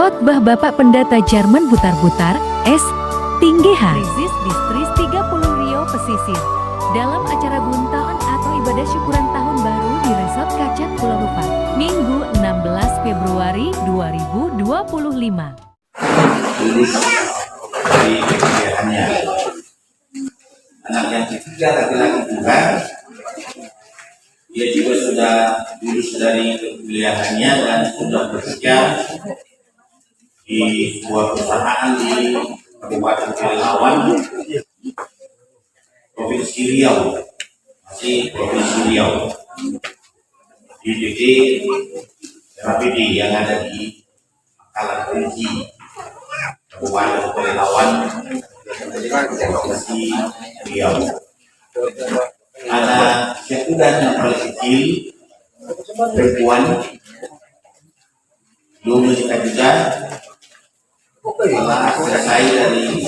Khotbah Bapak Pendeta Jerman Butar-Butar, S. Tinggeha. Rizis Distris 30 Rio Pesisir. Dalam acara buntaon atau ibadah syukuran tahun baru di Resort Kacang Pulau Rupak, Minggu 16 Februari 2025. Tulis dari kegiatannya. Anak yang ketiga laki-laki juga, dia juga sudah lulus dari kuliahannya dan sudah bekerja di sebuah perusahaan di Kabupaten Pelalawan, Provinsi Riau, masih Provinsi Riau, di DD RAPD yang ada di Pangkalan Kunci, Kabupaten Pelalawan, Provinsi Riau. Anak Syekudan yang paling kecil, perempuan, belum menikah juga, telah selesai dari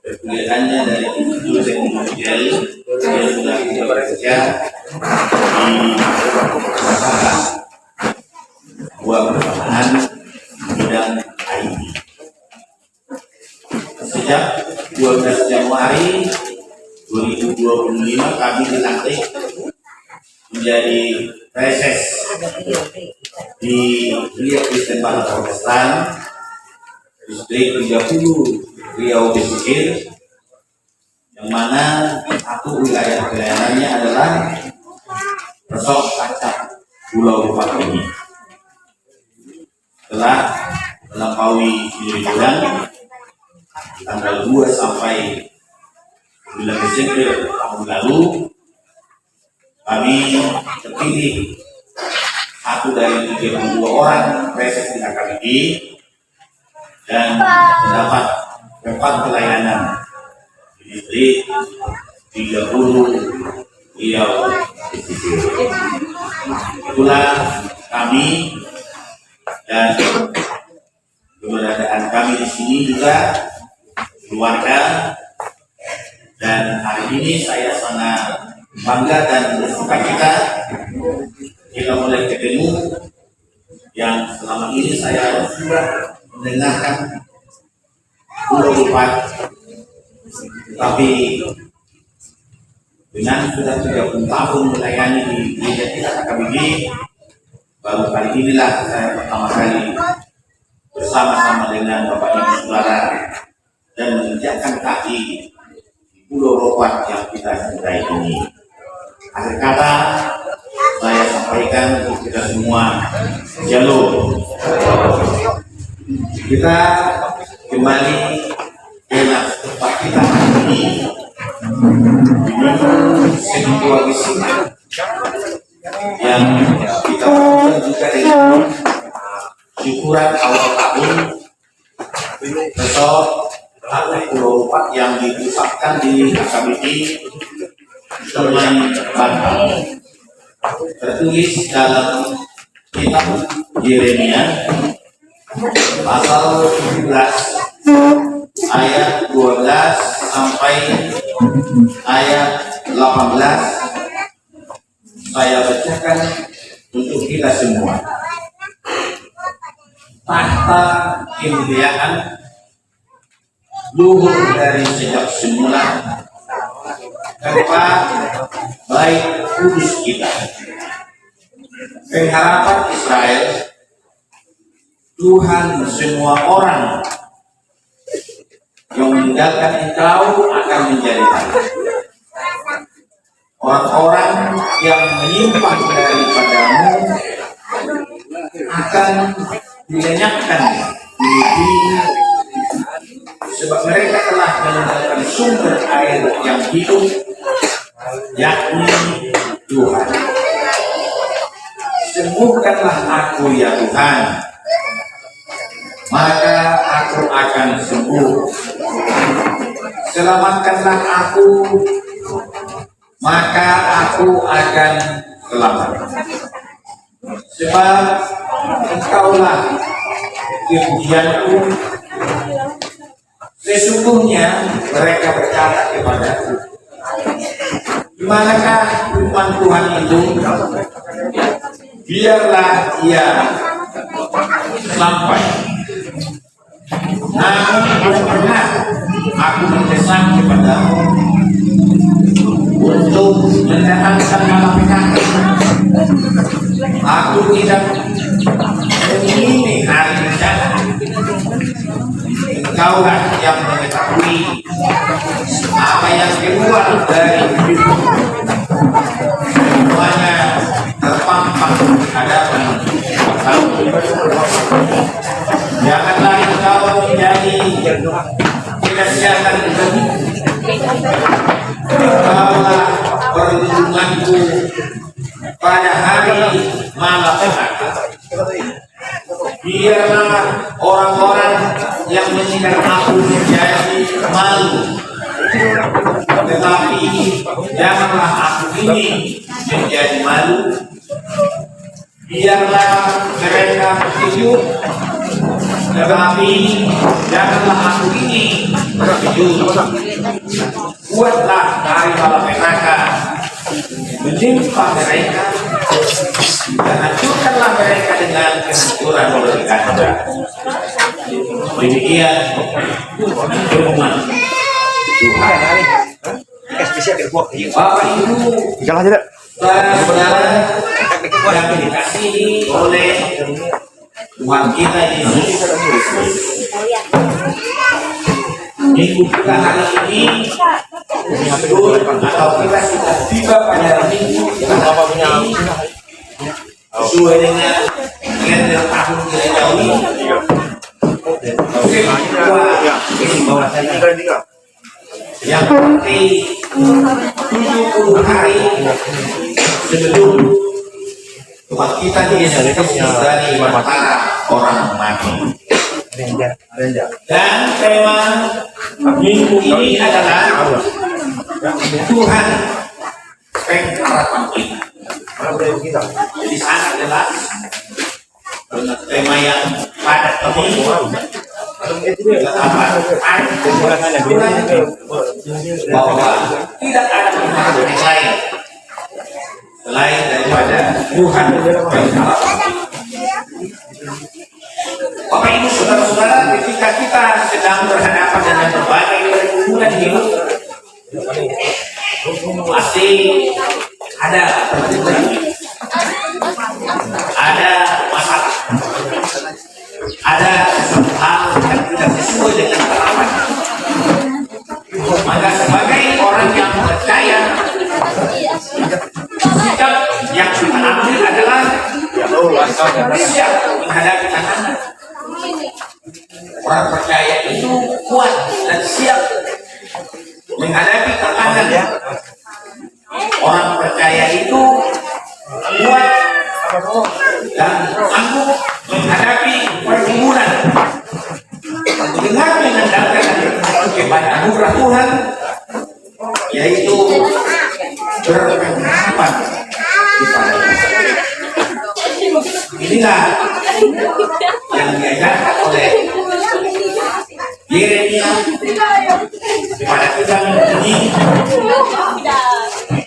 perkuliahannya dari Institut Teknologi Delhi. Dia sudah bekerja di sebuah perusahaan bidang IT. Sejak 12 Januari 2025 kami dilantik menjadi reses di Ria Kristen Barat Protestan, Distrik 30 Riau Pesisir, yang mana satu wilayah pelayanannya adalah Resort Kacang Pulau Rupak ini. Setelah melampaui 9 bulan, tanggal 2 sampai 9 Desember tahun lalu, kami terpilih satu dari 32 orang reses di AKBD dan mendapat tempat pelayanan di distrik 30 Riau Pesisir. Itulah kami dan keberadaan kami di sini juga keluarga, dan hari ini saya sangat bangga dan bersukacita kita mulai ketemu yang selama ini saya sudah mendengarkan Pulau Rupak, tapi dengan sudah 30 tahun melayani di gereja kita KKBD, baru kali inilah saya pertama kali bersama-sama dengan Bapak Ibu Saudara dan menginjakkan kaki di Pulau Rupak yang kita cintai ini. Akhir kata saya sampaikan untuk kita semua, jalur kita kembali ke tempat kita ini sebuah wisata yang kita lakukan juga dengan syukuran awal tahun Resort Kacang Pulau Rupak yang dipusatkan di AKBD Semai Banten. Tertulis dalam kitab Yeremia pasal 17 ayat 12 sampai ayat 18. Saya bacakan untuk kita semua. Tahta kemuliaan luhur dari sejak semula, tempat baik kudus kita, pengharapan Israel, Tuhan semua orang yang meninggalkan engkau akan menjadi baik. Orang-orang yang menyimpang daripadamu akan dilenyapkan di bumi, sebab mereka telah meninggalkan sumber air yang hidup, yakni Tuhan. Sembuhkanlah aku ya Tuhan, maka aku akan sembuh. Selamatkanlah aku, maka aku akan selamat. Sebab engkaulah kepujianku. Sesungguhnya mereka berkata kepadaku, di manakah firman Tuhan itu? Biarlah ia sampai. Namun belum pernah aku mendesak kepadamu untuk mendatangkan malapetaka. Aku tidak ingin hari bencana. Engkaulah yang mengetahui apa yang keluar dari hidupmu. Semuanya terpampang di hadapan engkau. Janganlah engkau menjadi sia-siakan hidupmu. Engkaulah perlindunganku pada hari malapetaka. Biarlah orang-orang yang mengingat aku menjadi malu, tetapi janganlah aku ini menjadi malu. Biarlah mereka terkejut, tetapi janganlah aku ini terkejut. Buatlah hari malapetaka menimpa mereka dan hancurkanlah mereka dengan kehancuran berkata. Demikian firman Tuhan. Bapak Ibu, saudara-saudara yang dikasihi oleh Tuhan kita Yesus, minggu kita hari ini atau kita sudah tiba pada minggu ini sesuai dengan kalender tahun Gerejawi. Yang berarti 70 hari sebelum Tuhan kita Yesus dari antara orang mati. Dan tema minggu ini adalah Tuhan pengharapan kita. Jadi sangat jelas tema yang padat ini bahwa tidak ada pengharapan yang lain selain daripada Tuhan pengharapan. Bapak Ibu saudara-saudara, ketika kita sedang berhadapan dengan berbagai pergumulan hidup, pasti ada pergumulan, ada masalah, ada sesuatu hal yang tidak sesuai dengan harapan. Maka sebagai orang yang percaya, sikap yang kita ambil adalah siap menghadapi tantangan. Orang percaya itu kuat dan siap menghadapi tantangan. Orang percaya itu kuat dan sanggup menghadapi pergumulan dengan mengandalkan kepada anugerah Tuhan, yaitu berpengharapan kepada Tuhan. Inilah yang diajarkan oleh Yeremia kepada kita ini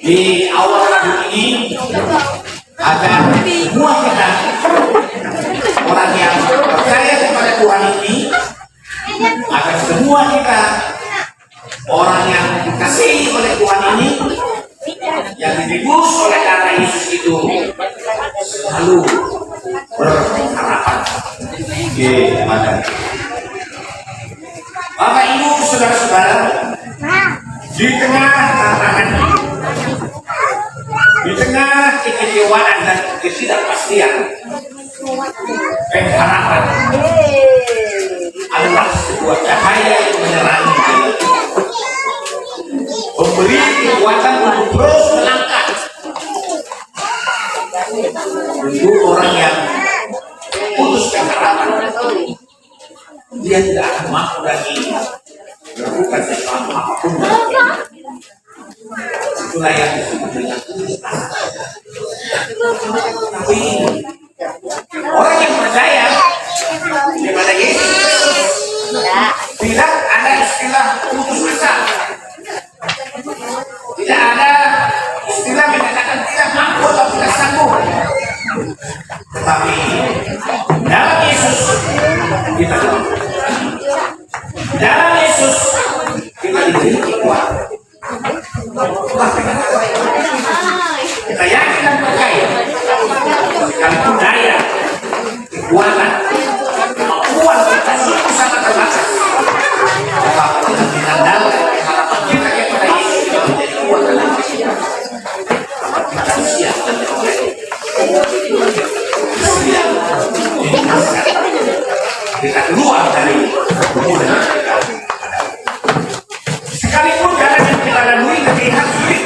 di awal tahun ini, agar semua kita orang yang percaya kepada Tuhan ini, agar semua kita orang yang dikasihi oleh Tuhan ini, yang ditebus oleh darah Yesus itu, selalu berharapan kepada Bapak Ibu saudara-saudara. Di tengah tantangan, di tengah kekecewaan dan ketidakpastian, pengharapan adalah sebuah cahaya yang menerangi jalan, memberi kekuatan untuk terus melangkah. Untuk orang yang putus pengharapan, dia tidak akan mampu lagi melakukan sesuatu apapun. Itulah yang disebut dengan putus asa. Tapi orang yang percaya kepada Yesus, tidak ada istilah putus asa, tidak ada istilah menyatakan tidak mampu atau tidak sanggup. Tetapi dalam kita dalam Yesus kita diberi kekuatan. Kita yakin dan percaya sekalipun daya, kekuatan, kemampuan kita sungguh sangat terbatas, tetapi dengan mengandalkan harapan kita kepada Yesus kita menjadi kuat dalam kehidupan. Kita siap dan percaya. Kita keluar dari hubungan kita. Sekalipun jalan yang kita lalui terlihat sulit,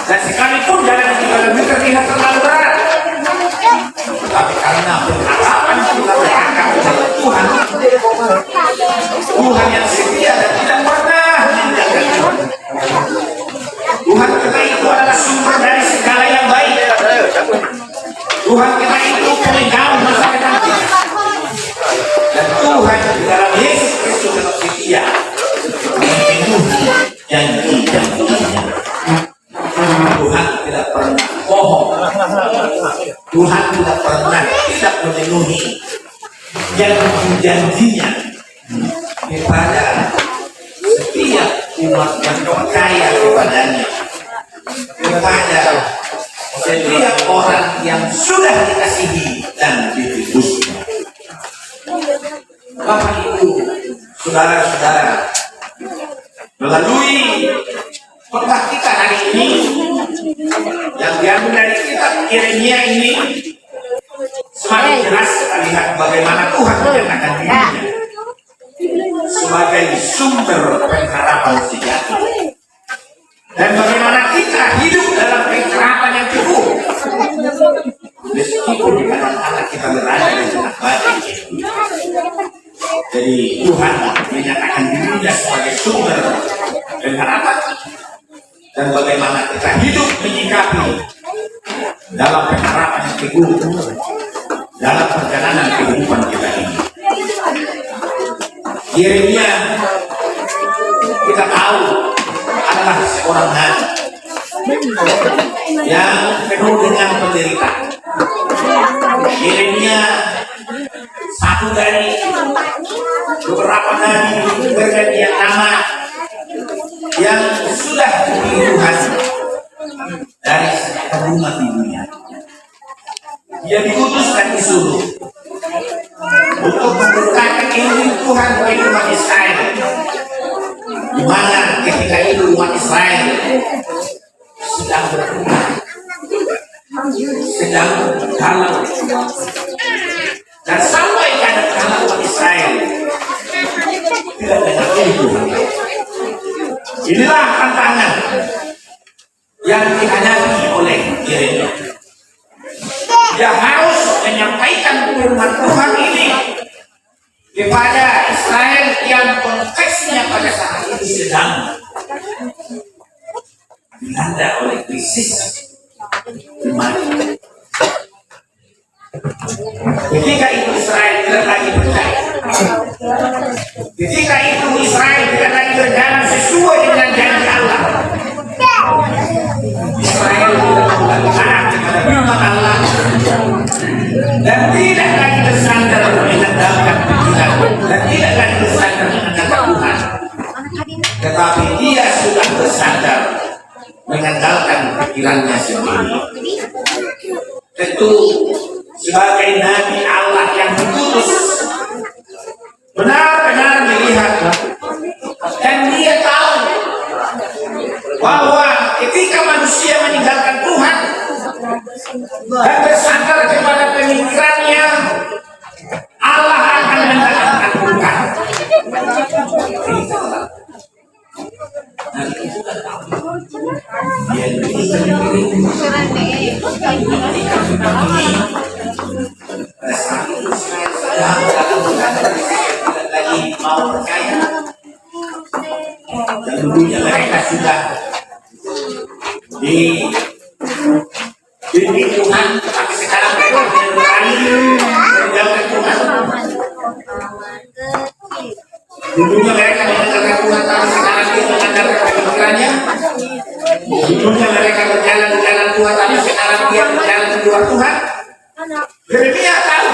dan sekalipun jalan yang kita lalui terlihat terlalu berat, tetapi karena pengharapan yang kita berangkat kepada Tuhan, Tuhan yang setia dan tidak pernah meninggalkan kita. Tuhan kita itu adalah sumber dari segala yang baik. Tuhan kita itu pemegang masa depan kita. Dan Tuhan di dalam Yesus Kristus tetap setia memenuhi janji-janjinya. Tuhan tidak pernah bohong. Tuhan tidak pernah tidak memenuhi janji-janjinya kepada setiap umat yang percaya kepadanya, kepada setiap orang yang sudah dikasihi dan ditebusnya. Bapak Ibu, saudara-saudara, melalui khotbah kita hari ini yang diambil dari kitab Yeremia ini semakin jelas kita lihat bagaimana Tuhan menyatakan dirinya sebagai sumber pengharapan sejati, dan bagaimana kita hidup dalam pengharapan yang teguh meskipun kadang-kadang kita berada di tengah badai. Jadi Tuhan menyatakan dirinya sebagai sumber pengharapan, dan bagaimana kita hidup menyikapi dalam pengharapan yang teguh dalam perjalanan kehidupan kita ini. Yeremia kita tahu adalah seorang nabi yang penuh dengan penderitaan. Yeremia satu dari beberapa nabi bergantian nama yang sudah dipilih Tuhan dari umat ibunya. Dia diutus dan disuruh untuk memberitakan Injil Tuhan bagi umat Israel, di mana ketika itu umat Israel sedang berperang, sedang dalam, dan sampai kadang-kadang umat Israel tidak mengerti Tuhan. Inilah tantangan yang dihadapi oleh Yeremia. Dia harus menyampaikan firman Tuhan ini kepada Israel yang konteksnya pada saat ini sedang dilanda oleh krisis iman. Ketika itu Israel tidak lagi percaya. Ketika itu Israel tidak lagi berjalan sesuai dengan janji Allah. Israel tidak melakukan kepada firman Allah dan tidak lagi bersandar mengandalkan pikiran dan tidak lagi bersandar mengandalkan Tuhan, tetapi dia sudah bersandar mengandalkan pikirannya sendiri. Tentu sebagai nabi Allah yang diutus benar-benar melihat dan dia tahu bahwa ketika manusia meninggalkan Tuhan dan bersandar kepada pemikirannya, Allah akan mendatangkan Tuhan. Dan itu kan tahu. Dia lagi mau percaya. Dan dulunya mereka sudah di Tuhan, tapi sekarang mereka berani meninggalkan Tuhan. Dulunya mereka meninggalkan Tuhan, tapi sekarang dia mengandalkan pemikirannya. Dulunya mereka berjalan di jalan Tuhan, tapi sekarang dia berjalan di luar Tuhan. Yeremia tahu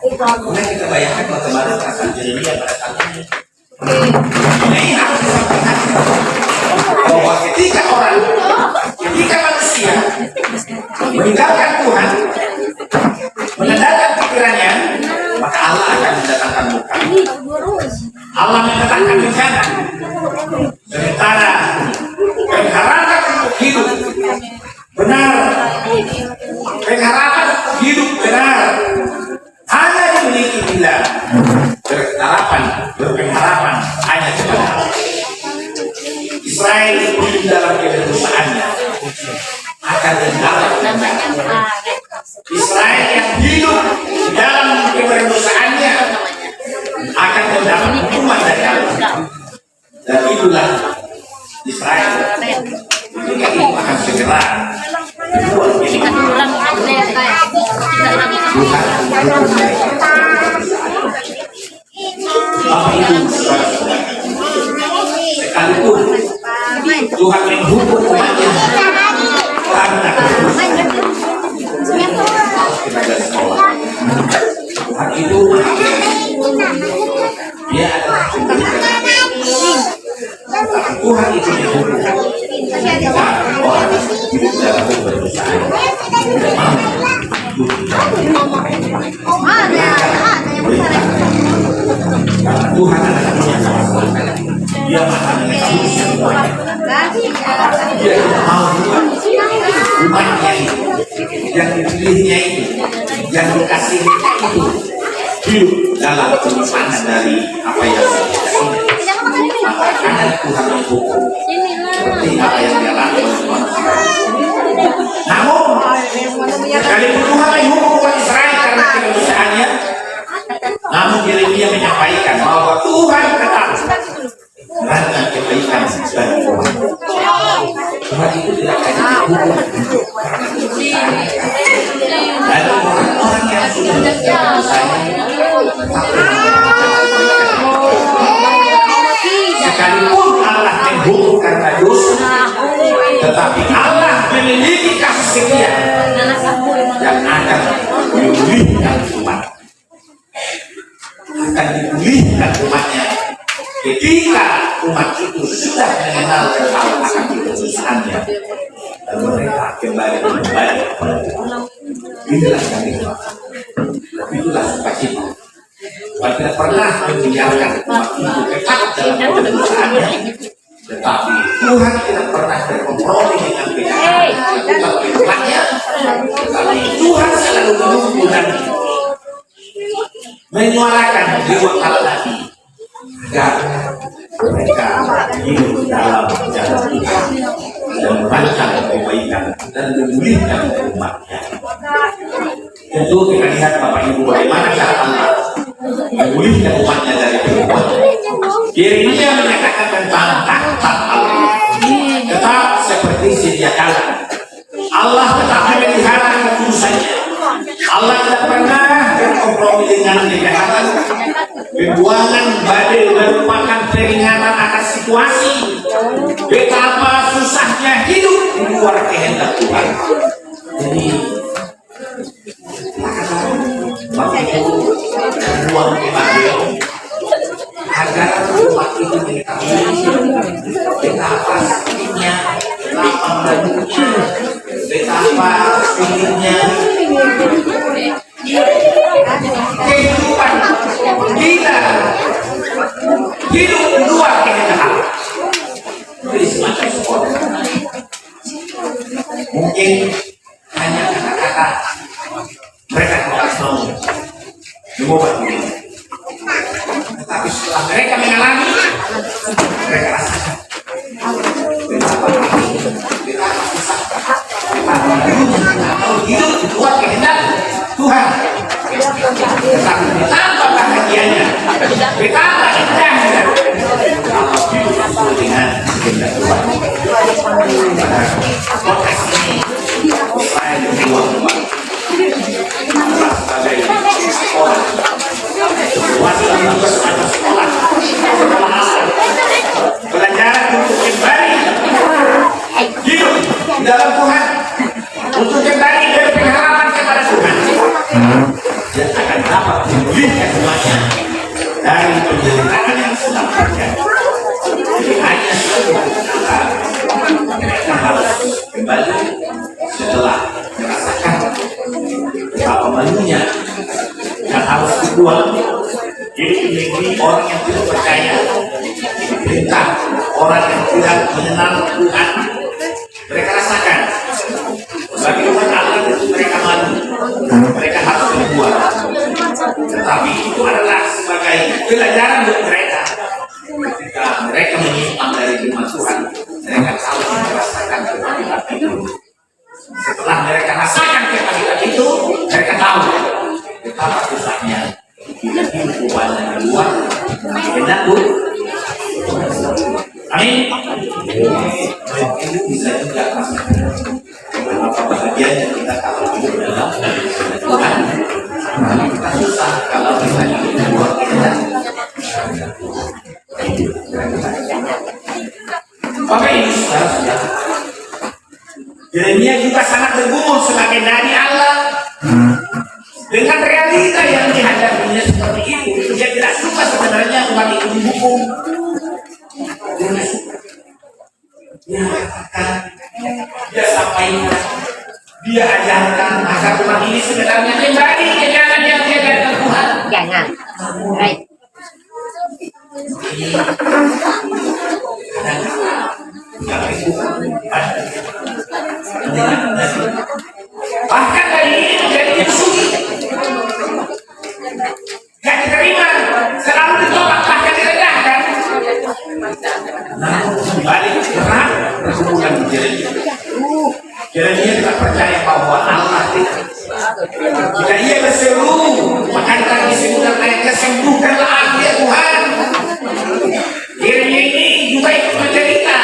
Kemudian kita bayangkan bagaimana perasaan Yeremia pada saat ini. Nah, ini harus disampaikan bahwa ketika manusia meninggalkan Tuhan, menendangkan pikirannya, maka Allah akan mendatangkan murka. Allah mendatangkan bencana. Sementara pengharapan untuk hidup benar, pengharapan untuk hidup benar hanya dimiliki bila berpengharapan hanya kepada Allah. Israel hidup dalam keberdosaannya akan mendapat bencana. Israel yang hidup dalam keberdosaannya akan mendapat hukuman dari Allah. Dan itulah Israel. Ketika itu akan segera berbuat ini. Sekalipun Tuhan menghukum umatnya karena Tuhan itu dia adalah Tuhan itu menghukum orang hidup dalam keberdosan. Karena Tuhan adalah Dia maha mengetahui semuanya. Dia tidak mau umatnya itu, yang dipilihnya itu, yang dikasihnya itu hidup dalam penyimpanan dari apa yang maka karena Tuhan menghukum seperti apa yang dia lakukan. Namun sekalipun Tuhan menghukum umat Israel karena kedosaannya, namun Yeremia menyampaikan bahwa Tuhan tetap melakukan kebaikan bagi umat. Tuhan itu tidak akan dihukum dan orang-orang yang sudah berdosanya sekalipun Allah menghukum karena dosa, tetapi Allah memiliki kasih setia yang akan memulihkan umat, akan dipulihkan umatnya ketika umat itu sudah mengenal Allah akan kedosaannya dan mereka kembali membaik. Inilah kami, itulah sukacita. Tuhan tidak pernah membiarkan umat itu tetap dalam kedosaannya, tetapi Tuhan tidak pernah berkompromi dengan umatnya, tetapi Tuhan selalu menunggu dan menyuarakan jiwa Nabi agar mereka hidup dalam jalan Tuhan dan merancang kebaikan dan memulihkan umatnya. Tentu kita lihat Bapak Ibu bagaimana cara Allah memulihkan umatnya dari perbuatan. Yeremia menyatakan tentang takhta Allah tetap seperti sedia kala. Allah tetap memelihara kekudusannya. Allah tidak pernah berkompromi dengan kejahatan. Pembuangan badai merupakan peringatan atas situasi betapa susahnya hidup di luar kehendak Tuhan. Jadi Bapak Ibu membuang badai agar umat itu mengetahui betapa sakitnya, betapa malunya, betapa sulitnya kehidupan kita hidup di luar kehendak Allah. Jadi semacam sekolah mungkin hanya kata-kata mereka tidak mau mengubah diri, tetapi setelah mereka mengalami, mereka rasakan betapa susah, betapa hidup di luar kehendak Tuhan. Tetapi betapa bahagianya, betapa indahnya kalau hidup sesuai dengan kehendak Tuhan. Podcast ini saya berjuang sebagai sekolah, sekolah, belajar untuk kembali hidup di dalam Tuhan, untuk kembali berpengharapan kepada Tuhan. memulihkan semuanya dari penderitaan yang sedang terjadi. Jadi hanya satu kata, mereka harus kembali setelah merasakan betapa malunya yang harus dibuang. Jadi di negeri orang yang tidak percaya, diperintah orang yang tidak mengenal Tuhan, mereka rasakan bagi umat Allah itu mereka malu, mereka harus dibuang. Tetapi itu adalah sebagai pelajaran buat mereka. Ketika mereka menyimpang dari firman Tuhan, mereka tahu merasakan kebangkitan itu. Setelah mereka rasakan kebangkitan itu, mereka tahu betapa susahnya bila hidup yang luar benar pun. Amin. Itu bisa juga rasakan betapa bahagianya kita kalau hidup dalam Tuhan. Tapi kita susah kalau kita hidup di luar Tuhan. Bapak Ibu saudara, Yeremia juga sangat bergumul sebagai nabi Allah dengan realita yang dihadapinya seperti itu. Dia tidak suka sebenarnya umat itu dihukum. Dia tidak suka. Dia katakan, dia sampaikan, dia ajarkan agar umat ini sebenarnya kembali ke jalan yang dia ajarkan Tuhan. Jangan. Baik. Bahkan dari ini menjadi yang suci, gak diterima, selalu ditolak, bahkan direndahkan. Namun kembali berat berhubungan di Yeremia. Yeremia tidak percaya bahwa Allah tidak. Jika ia berseru, maka tangis sebutan ayatnya, sembuhkanlah aku ya Tuhan. Yeremia ini juga ikut menderita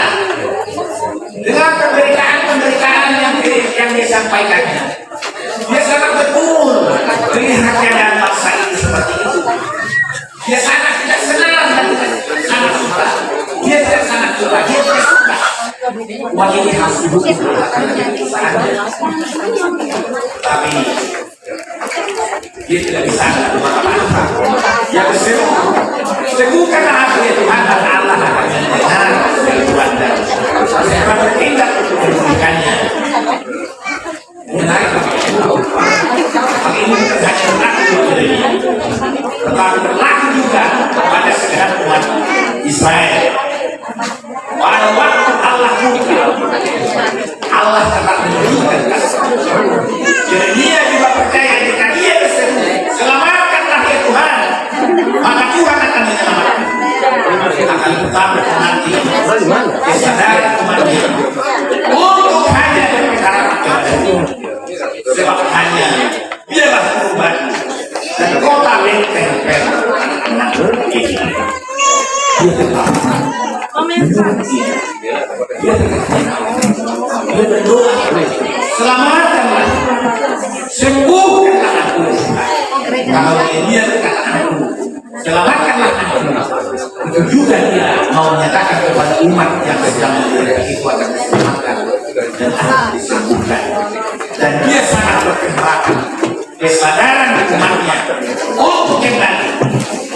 dengan pemberitaan yang disampaikannya. Dia sangat betul melihat keadaan bangsa ini seperti itu. Dia sangat tidak senang dan sangat suka. Dia tidak sangat suka, dia tidak suka. Wah, ini harus didukung tapi dia tidak bisa apa-apa. Dia berseru, sembuhkanlah aku ya Tuhan, dan Allah akan mendengar dari Tuhan dan saya akan bertindak untuk memulihkannya. Menarik hal ini bukan hanya berlaku bagi Yeremia, tetapi berlaku juga kepada segenap umat Israel. Pada waktu Allah murka, Allah tetap memberikan kasih. Yeremia juga percaya jika ia berseru, selamatkanlah ya Tuhan, maka Tuhan akan menyelamatkan. Akan tetap menanti kesadaran umatnya untuk hanya berbicara kepada Tuhan. Sebab hanya biarlah perubahan dan kota benteng anak ini. Dia tetap. Dia berdoa, selamatkanlah, sembuhkanlah aku. Kalau dia berkata aku, selamatkanlah aku, itu juga dia mau menyatakan kepada umat yang sedang menderita itu akan diselamatkan dan akan disembuhkan. Dan dia sangat berkehendak kesadaran umatnya untuk kembali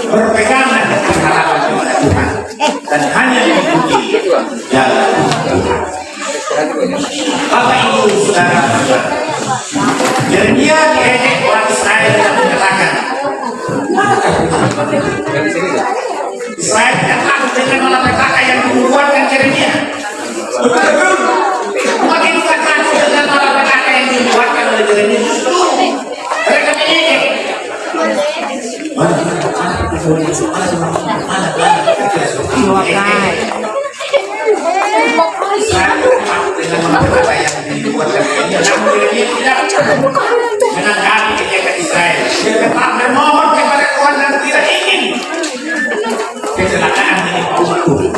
berpegangan dengan harapan kepada Tuhan dan hanya mengikuti jalan Tuhan. Bapak Ibu Saudara, Yeremia diejek orang Israel yang mengatakan, Israel tidak takut dengan malapetaka yang dibuatkan Yeremia. Betul-betul, makin tidak takut dengan malapetaka yang dibuatkan oleh Yeremia. Mereka mengejek. Dengan malapetaka yang dibuatkan Yeremia, namun Yeremia tidak menanggapi ejekan Israel. Dia tetap memohon kepada Tuhan dan tidak ingin kecelakaan menimpa umat Tuhan.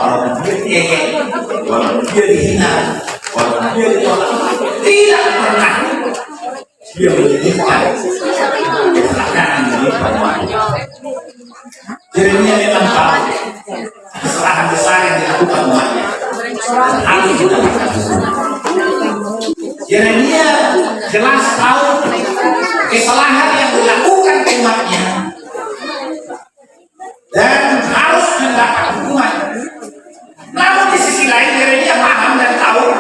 Walaupun dia diejek, walaupun dia dihina, walaupun dia ditolak, tidak pernah dia menginginkan kecelakaan menimpa umatnya. Yeremia memang tahu kesalahan besar yang dilakukan umatnya dan harus dilakukan. Yeremia jelas tahu kesalahan yang dilakukan umatnya dan harus mendapat hukuman. Namun di sisi lain Yeremia paham dan tahu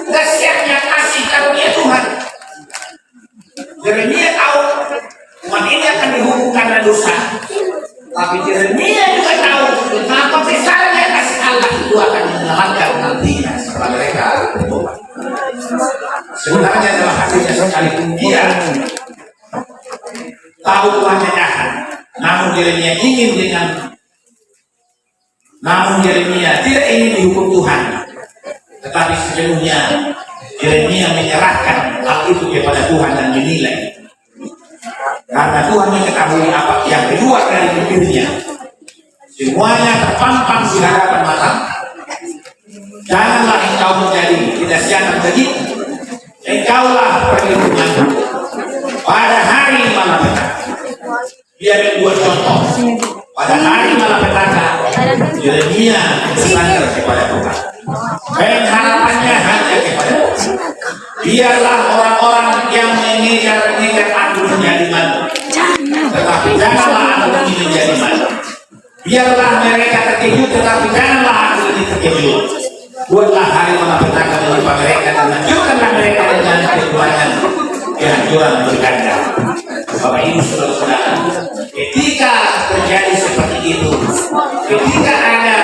dahsyatnya kasih karunia Tuhan. Yeremia tahu umat ini akan dihukum karena dosa, tapi Yeremia juga tahu betapa besarnya kasih Allah itu akan menyelamatkan nantinya setelah mereka bertobat. Sebenarnya dalam hatinya sekalipun dia tahu Tuhannya jahat, namun Yeremia tidak ingin dihukum Tuhan, tetapi sepenuhnya Yeremia menyerahkan hal itu kepada Tuhan dan dinilai. Karena Tuhan mengetahui apa yang keluar dari bibirnya, semuanya terpampang di hadapan mata. Janganlah engkau menjadi kedahsyatan begitu. Engkaulah perlindungan pada hari malapetaka. Dia membuat contoh. Pada hari malapetaka, Yeremia bersandar kepada Tuhan. Pengharapannya hanya kepada Tuhan. Biarlah orang-orang yang mengejar-ngejar aku menjadi malu, tetapi janganlah aku ini menjadi malu. Biarlah mereka terkejut, tetapi janganlah aku ini terkejut. Buatlah hari malapetaka menimpa mereka dan hancurkanlah mereka dengan kehancuran berganda. Bapak Ibu saudara-saudara, ketika terjadi seperti itu, ketika ada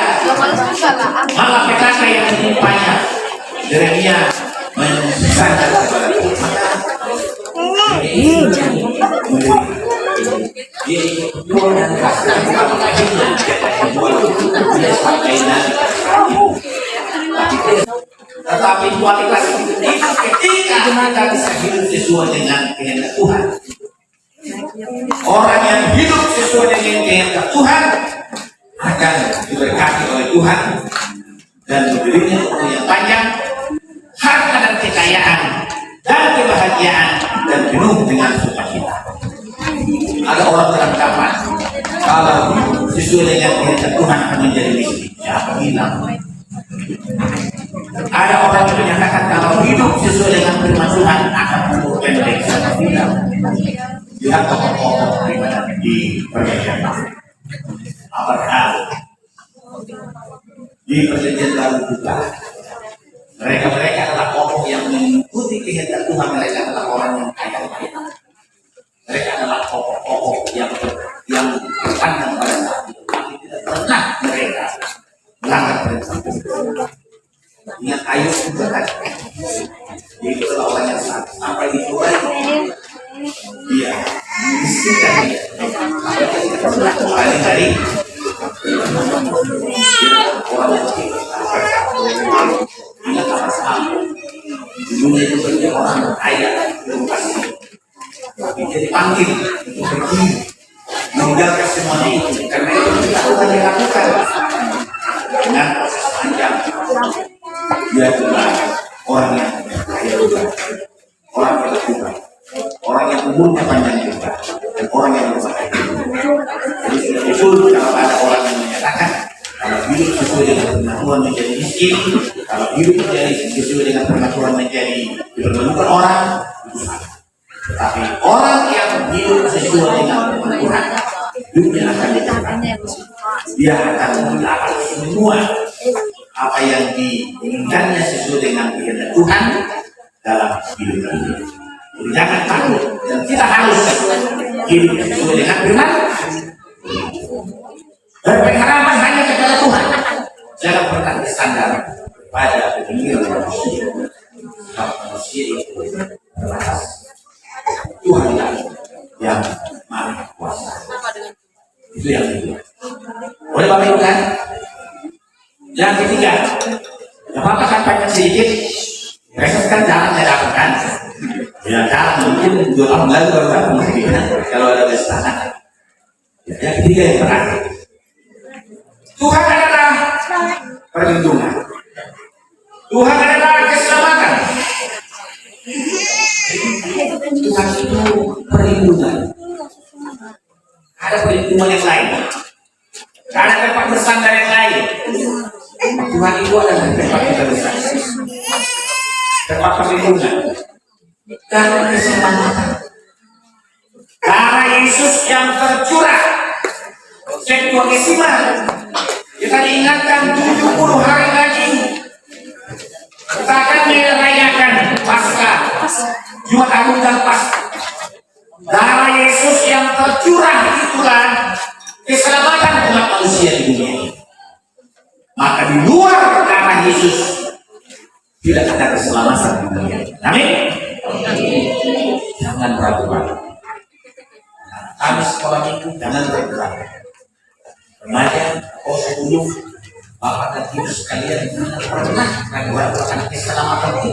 malapetaka yang menimpanya, Yeremia bersandar kepada Tuhan. Tetapi kualitas itu ketika kita bisa hidup sesuai dengan kehendak Tuhan. Orang yang hidup sesuai dengan kehendak Tuhan akan diberkati oleh Tuhan dan diberinya umur yang panjang, harta dan kekayaan dan kebahagiaan dan penuh dengan sukacita. Ada orang beranggapan kalau sesuai dengan kehendak Tuhan akan menjadi miskin. Siapa bilang? Ada orang yang menyatakan kalau hidup sesuai dengan firman Tuhan akan umur pendek. Siapa bilang? Lihat tokoh-tokoh di perjanjian baru. Abraham di perjanjian baru juga. Mereka adalah tokoh yang mengikuti kehendak Tuhan. Mereka adalah orang yang kaya. Mereka adalah tokoh-tokoh yang berpandang pada saat itu. Tapi tidak pernah mereka melanggar perintah Tuhan. Ingat Ayub juga kan? Dia adalah orang yang sampai dicobai. Dia miskinkan dia. Hari-hari orang yang ingat apa sahabat. Dunia itu bagi orang kaya tapi dia dipanggil untuk pergi meninggalkan semuanya itu, karena itu tidak Tuhan yang lakukan dengan proses panjang. Dia adalah orang yang kaya juga, orang yang Tuhan, orang yang umurnya panjang juga, dan orang yang berbahagia. Jadi sudah betul kalau ada orang yang menyatakan kalau hidup sesuai dengan firman Tuhan menjadi miskin, kalau hidup sesuai dengan firman Tuhan menjadi diperlukan orang, itu salah. Tetapi orang yang hidup sesuai dengan firman Tuhan, hidupnya akan diberkati. Dia akan mendapat semua apa yang diinginkannya sesuai dengan kehendak Tuhan dalam hidupnya. Jadi jangan takut dan kita harus hidup sesuai dengan firman. Berpengharapan hanya kepada Tuhan. Jangan pernah bersandar pada pemikiran manusia. Kalau manusia itu terbatas, Tuhan yang maha kuasa. Itu yang kedua. Boleh Bapak Ibu kan? Yang ketiga, apa sampaikan sedikit. Besok kan jarang saya dapatkan. Ya jarang, mungkin 2 tahun lagi baru dapat kalau ada pesta. Yang ketiga yang terakhir. Tuhan adalah perlindungan. Tuhan adalah keselamatan. Tuhan itu perlindungan. Ada perlindungan yang lain. Ada tempat bersandar yang lain. Tuhan itu adalah tempat kita bersandar. Tempat perlindungan dan keselamatan. darah Yesus yang tercurah Septuagesima. Kita diingatkan 70 hari lagi kita akan merayakan Paskah, Jumat Agung dan Paskah. Darah Yesus yang tercurah itulah keselamatan umat manusia di dunia ini. Maka di luar darah Yesus tidak ada keselamatan di dunia ini. Amin. Jangan ragu-ragu. Kami sekolah minggu jangan ragu-ragu. Remaja, sepuluh, bapak dan ibu sekalian pernah ragu-ragu akan keselamatan ini.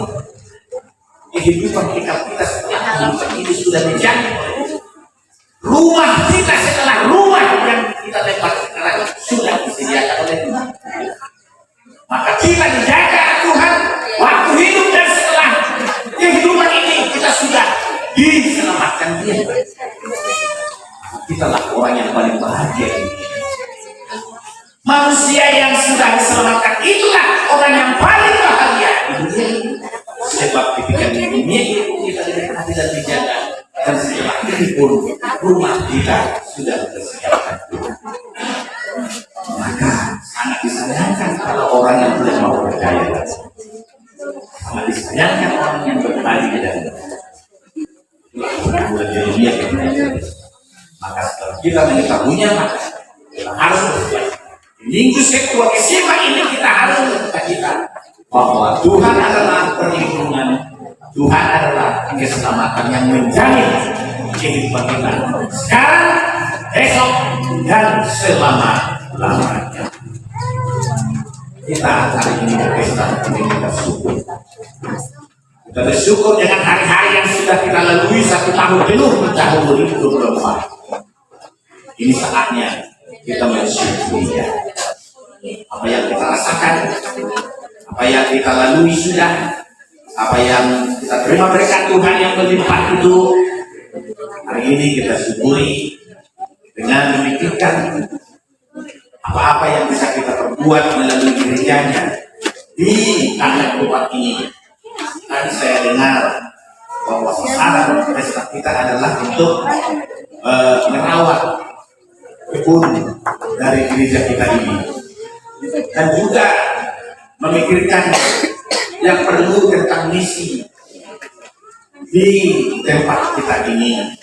Kehidupan kita setiap kehidupan ini sudah dijamin. Rumah kita setelah rumah yang kita tempat sekarang sudah disediakan oleh Tuhan. Maka kita dijaga Tuhan waktu hidup dan setelah kehidupan ini kita sudah diselamatkan Dia. Kita lah orang yang paling bahagia ini. Manusia yang sudah diselamatkan itulah orang yang paling bahagia di dunia ini. Sebab ketika di dunia ini kita diberkati dan dijaga, dan setelah itu pun rumah kita sudah disediakan. Maka sangat disayangkan kalau orang yang tidak mau percaya. Sangat disayangkan orang yang berbalik dan Yeremia. Maka setelah kita mengetahuinya, maka kita harus berbuat. Minggu Septuagesima ini kita harus bercita bahwa Tuhan adalah perlindungan, Tuhan adalah keselamatan yang menjamin kehidupan kita sekarang, besok, dan selama-lamanya. Kita hari ini berpesta, kita bersyukur. Kita bersyukur dengan hari-hari yang sudah kita lalui 1 tahun penuh di tahun 2024. Ini saatnya kita mensyukurinya. Apa yang kita rasakan, apa yang kita lalui sudah, apa yang kita terima berkat Tuhan yang berlimpah itu, hari ini kita syukuri dengan memikirkan apa-apa yang bisa kita perbuat melalui gerejanya di tanah tempat ini. Tadi saya dengar bahwa sasaran pesta kita adalah untuk merawat kebun dari gereja kita ini, dan juga memikirkan yang perlu tentang misi di tempat kita ini.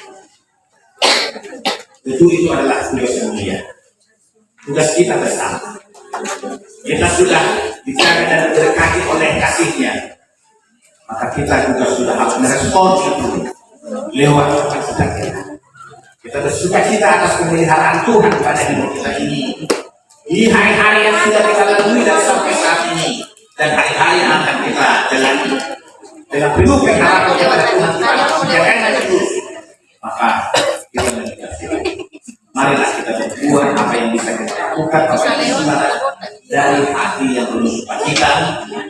Tentu itu adalah tugas mulia, tugas kita bersama. Kita sudah dijaga dan diberkati oleh kasih-Nya, maka kita juga sudah harus merespon itu lewat kita. Kita bersuka cita atas pemeliharaan Tuhan pada hidup kita ini, di hari-hari yang sudah kita lalui dan sampai saat ini, dan hari-hari yang akan kita jalani dengan penuh pengharapan kepada Tuhan kita menjaganya terus. Maka kita menikah. Marilah kita berbuat apa yang bisa kita lakukan dari hati yang penuh sukacita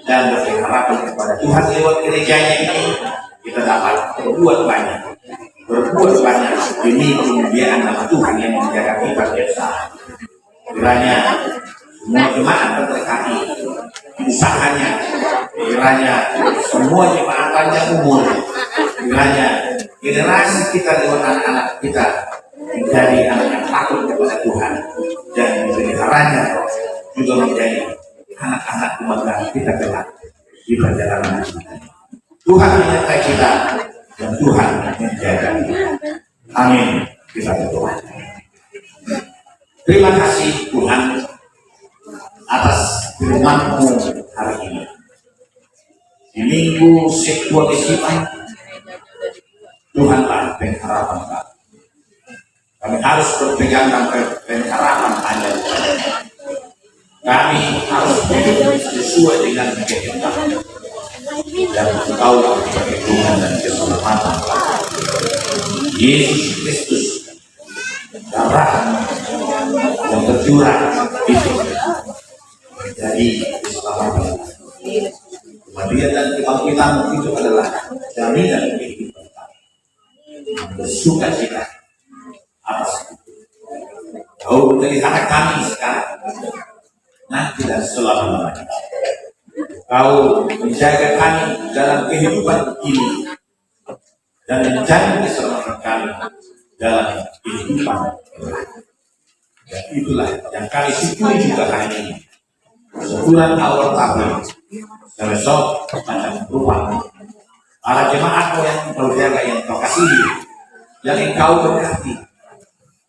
dan berpengharapan kepada Tuhan lewat gerejanya ini. Kita dapat berbuat banyak demi kemuliaan nama Tuhan yang menjaga kita biasa. Kiranya semua jemaat terberkati usahanya, kiranya semua jemaatannya umur, kiranya generasi kita lewat anak-anak kita menjadi anak yang takut kepada Tuhan, dan memeliharanya juga menjadi anak-anak kebanggaan kita kelak di perjalanan kita. Tuhan menyertai kita dan Tuhan menjaga kita. Amin. Kita berdoa. Terima kasih Tuhan atas firman-Mu hari ini. Di minggu Septuagesima, Tuhanlah pengharapan kami. Kami harus berpegang pada pengharapan hanya kepada-Nya. Kami harus hidup sesuai dengan kehendak dan Engkau sebagai Tuhan dan keselamatan Yesus Kristus. Darah yang tercurah itu menjadi keselamatan. Kematian dan kebangkitan itu adalah jaminan kehidupan kami. Bersuka cita atas itu. Kau memelihara kami sekarang, nanti dan selama-lamanya. Kau menjaga kami dalam kehidupan ini dan menjaga keselamatan kami dalam kehidupan. Dan itulah yang kami syukuri juga hari ini. Syukuran awal tahun dan besok macam perubahan. Para jemaatmu yang berjaga yang kau kasihi, yang engkau berkati,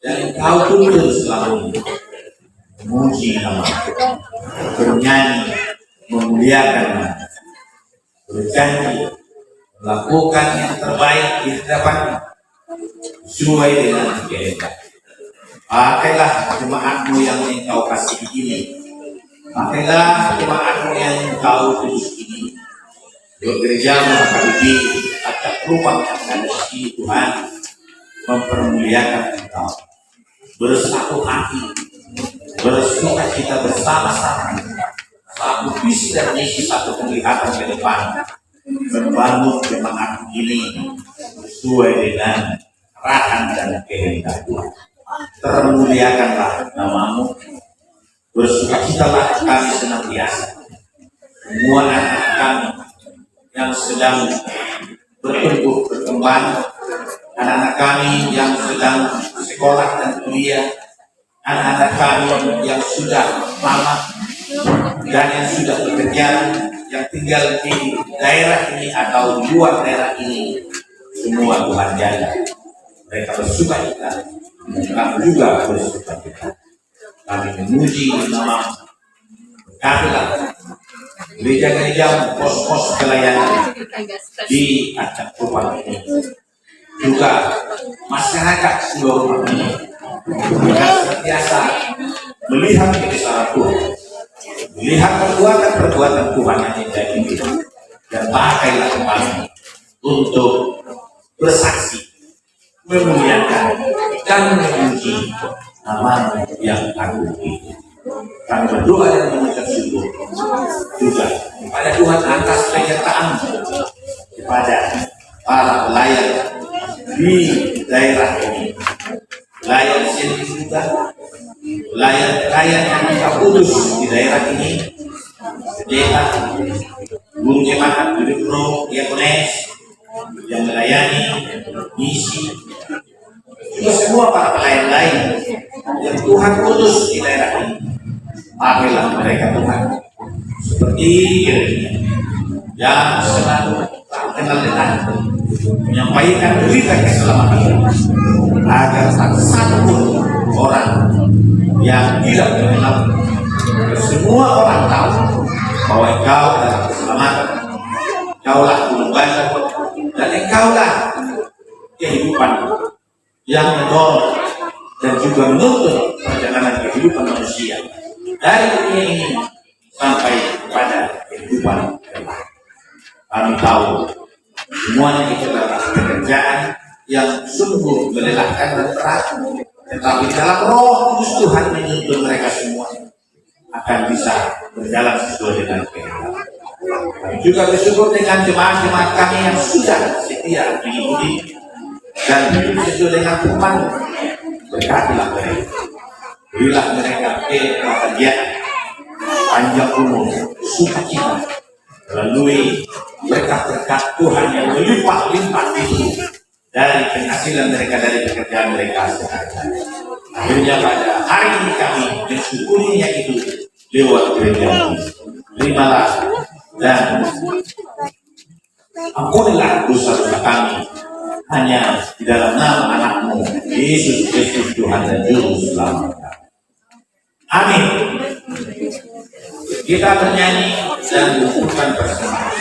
yang engkau tuntun selama ini, memuji nama, bernyanyi, memuliakan nama, berjanji, melakukan yang terbaik di hadapanmu sesuai dengan kehendak. Pakailah jemaatmu yang engkau kasihi ini, pakailah jemaatmu yang engkau kudus ini, bekerja mengabdi atas rumah yang ada di Tuhan, mempermuliakan engkau, bersatu hati, bersuka cita bersama-sama, satu visi dan misi, satu penglihatan ke depan, membangun jemaat ini sesuai dengan arahan dan kehendak Tuhan. Termuliakanlah namamu, bersukacitalah kami senantiasa. Semua anak kami yang sedang bertumbuh berkembang, anak-anak kami yang sedang sekolah dan kuliah, anak-anak kami yang sudah tamat dan yang sudah bekerja, yang tinggal di daerah ini atau di luar daerah ini, semua Tuhan jaga. Mereka bersukacita, kami juga bersukacita. Kami memuji nama, berkatilah gereja-gereja, pos-pos pelayanan di atas rumah ini, juga masyarakat seluruh ini, yang senantiasa melihat kebesaran Tuhan, melihat perbuatan-perbuatan Tuhan yang indah ini, dan pakailah kembali untuk bersaksi, memuliakan dan memuji nama yang agung itu. Kami berdoa dan mengucap syukur juga kepada Tuhan atas penyertaan kepada para pelayan di daerah ini, pelayan sini juga, pelayan yang kita kudus di daerah ini, pendeta, guru jemaat, guru pro, diakones yang melayani misi, juga semua para pelayan lain yang Tuhan kudus di daerah ini. Pakailah mereka Tuhan seperti Yeremia yang selalu tak kenal dengan menyampaikan berita keselamatan, agar tak satu pun orang yang tidak mengenal, semua orang tahu bahwa engkau adalah keselamatan, engkaulah perubahan, dan engkaulah kehidupan yang mendorong dan juga menuntun perjalanan kehidupan manusia dari dunia ini sampai kepada kehidupan depan. Kami tahu semuanya itu adalah pekerjaan yang sungguh melelahkan dan berat, tetapi dalam Roh Kudus Tuhan menuntun mereka semua akan bisa berjalan sesuai dengan kehendak. Kami juga bersyukur dengan jemaat-jemaat kami yang sudah setia mengikuti dan hidup sesuai dengan firman. Berkatilah mereka, berilah mereka kebahagiaan, panjang umur, sukacita, melalui berkat-berkat Tuhan yang melimpah-limpah itu dari penghasilan mereka, dari pekerjaan mereka sehari-hari. Akhirnya pada hari ini kami mensyukurinya itu lewat gereja ini. Terimalah dan ampunilah dosa-dosa kami hanya di dalam nama anakmu Yesus Kristus Tuhan dan Juru Selamat. Amin. Kita bernyanyi dan bukan bersama.